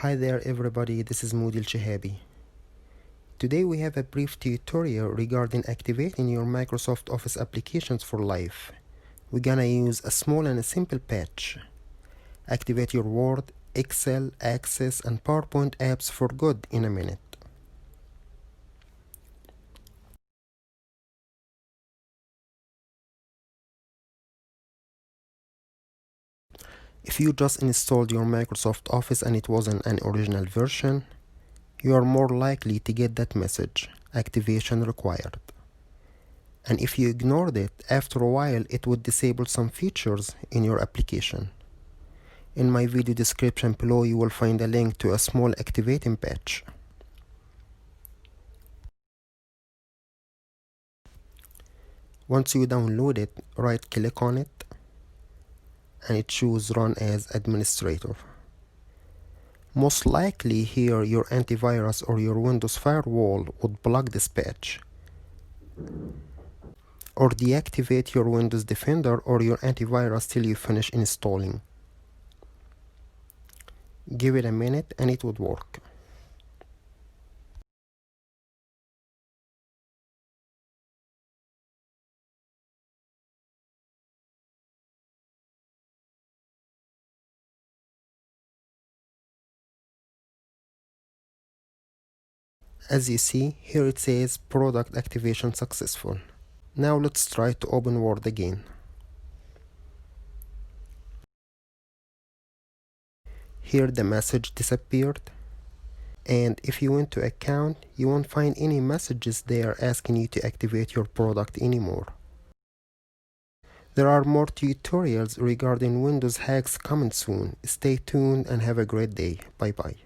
Hi there everybody, this is Moody Al-Shahabi. Today we have a brief tutorial regarding activating your Microsoft Office applications for life. We're gonna use a small and a simple patch. Activate your Word, Excel, Access and PowerPoint apps for good in a minute. If you just installed your Microsoft Office and it wasn't an original version, you are more likely to get that message, activation required. And if you ignored it, after a while it would disable some features in your application. In my video description below you will find a link to a small activating patch. Once you download it, right click on it and it choose run as administrator. Most likely here your antivirus or your Windows firewall would block this patch, or deactivate your Windows Defender or your antivirus till you finish installing. Give it a minute and it would work. As you see, here it says product activation successful. Now let's try to open Word again. Here the message disappeared, and if you went to account, you won't find any messages there asking you to activate your product anymore. There are more tutorials regarding Windows hacks coming soon. Stay tuned and have a great day. Bye bye.